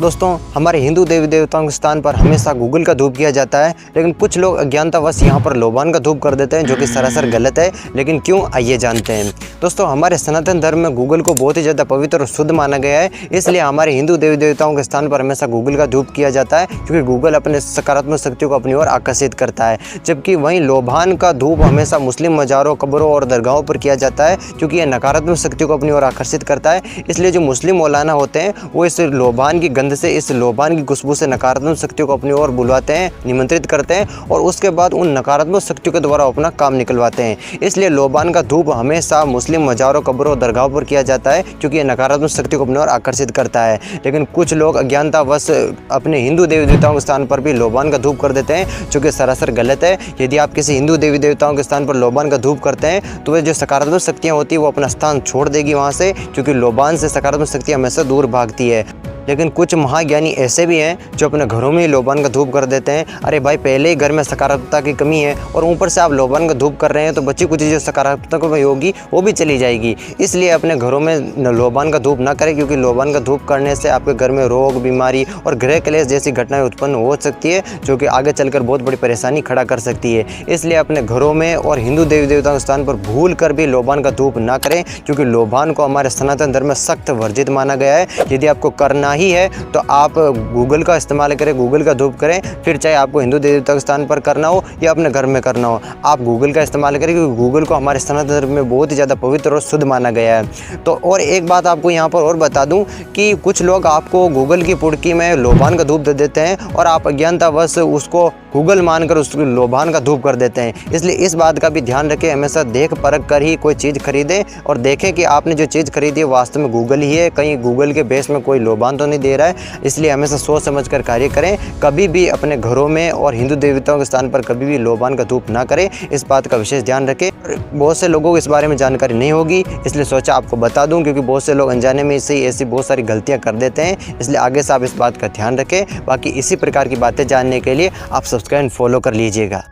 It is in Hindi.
दोस्तों, हमारे हिंदू देवी देवताओं के स्थान पर हमेशा गूगल का धूप किया जाता है, लेकिन कुछ लोग अज्ञानतावश यहाँ पर लोबान का धूप कर देते हैं, जो कि सरासर गलत है। लेकिन क्यों, आइए जानते हैं। दोस्तों, हमारे सनातन धर्म में गूगल को बहुत ही ज़्यादा पवित्र और शुद्ध माना गया है, इसलिए हमारे हिंदू देवी देवताओं के स्थान पर हमेशा गूगल का धूप किया जाता है, क्योंकि गूगल अपने सकारात्मक शक्तियों को अपनी ओर आकर्षित करता है। जबकि वहीं लोबान का धूप हमेशा मुस्लिम मज़ारों, कब्रों और दरगाहों पर किया जाता है, क्योंकि यह नकारात्मक शक्तियों को अपनी ओर आकर्षित करता है। इसलिए जो मुस्लिम मौलाना होते हैं, वो इस लोबान की गंध से, इस लोबान की खुशबू से नकारात्मक शक्तियों को अपनी ओर बुलवाते हैं, निमंत्रित करते हैं, और उसके बाद उन नकारात्मक शक्तियों के द्वारा अपना काम निकलवाते हैं। इसलिए लोबान का धूप हमेशा मुस्लिम मज़ारों, कब्रों, दरगाहों पर किया जाता है, क्योंकि यह नकारात्मक शक्तियों को अपनी ओर आकर्षित करता है। लेकिन कुछ लोग अज्ञानतावश अपने हिंदू देवी देवताओं के स्थान पर भी लोबान का धूप कर देते हैं, जो कि सरासर गलत है। यदि आप किसी हिंदू देवी देवताओं के स्थान पर लोबान का धूप करते हैं, तो वे जो सकारात्मक शक्तियाँ होती है वो अपना स्थान छोड़ देगी वहाँ से, क्योंकि लोबान से सकारात्मक शक्तियाँ हमेशा दूर भागती है। लेकिन कुछ महाज्ञानी ऐसे भी हैं जो अपने घरों में ही लोबान का धूप कर देते हैं। अरे भाई, पहले ही घर में सकारात्मकता की कमी है और ऊपर से आप लोबान का धूप कर रहे हैं, तो बची कुछ जो सकारात्मकता में होगी वो भी चली जाएगी। इसलिए अपने घरों में लोबान का धूप ना करें, क्योंकि लोबान का धूप करने से आपके घर में रोग, बीमारी और गृह क्लेश जैसी घटनाएं उत्पन्न हो सकती है, जो कि आगे चलकर बहुत बड़ी परेशानी खड़ा कर सकती है। इसलिए अपने घरों में और हिंदू देवी देवताओं के स्थान पर भूल कर भी लोबान का धूप ना करें, क्योंकि लोबान को हमारे सनातन धर्म में सख्त वर्जित माना गया है। यदि आपको करना ही है तो आप गूगल का इस्तेमाल करें, गूगल का धूप करें, फिर चाहे आपको हिंदू देवी देवता के स्थान पर करना हो या अपने घर में करना हो, आप गूगल का इस्तेमाल करें, क्योंकि गूगल को हमारे सनातन धर्म में बहुत ही ज़्यादा पवित्र और शुद्ध माना गया है। तो और एक बात आपको यहाँ पर और बता दूँ कि कुछ लोग आपको गूगल की पुड़की में लोबान का धूप दे देते हैं और आप अज्ञानतावश उसको गूगल मानकर उस लोबान का धूप कर देते हैं। इसलिए इस बात का भी ध्यान रखें, हमेशा देख परख कर ही कोई चीज़ खरीदें और देखें कि आपने जो चीज़ खरीदी है वास्तव में गूगल ही है, कहीं गूगल के बेस में कोई लोबान तो नहीं दे रहा है। इसलिए हमेशा सोच समझ कर कार्य करें। कभी भी अपने घरों में और हिंदू देवताओं के स्थान पर कभी भी लोबान का धूप ना करें, इस बात का विशेष ध्यान रखें। बहुत से लोगों को इस बारे में जानकारी नहीं होगी, इसलिए सोचा आपको बता दूं, क्योंकि बहुत से लोग अनजाने में इससे ऐसी बहुत सारी गलतियां कर देते हैं। इसलिए आगे से आप इस बात का ध्यान रखें। बाकी इसी प्रकार की बातें जानने के लिए आप सब्सक्राइब फॉलो कर लीजिएगा।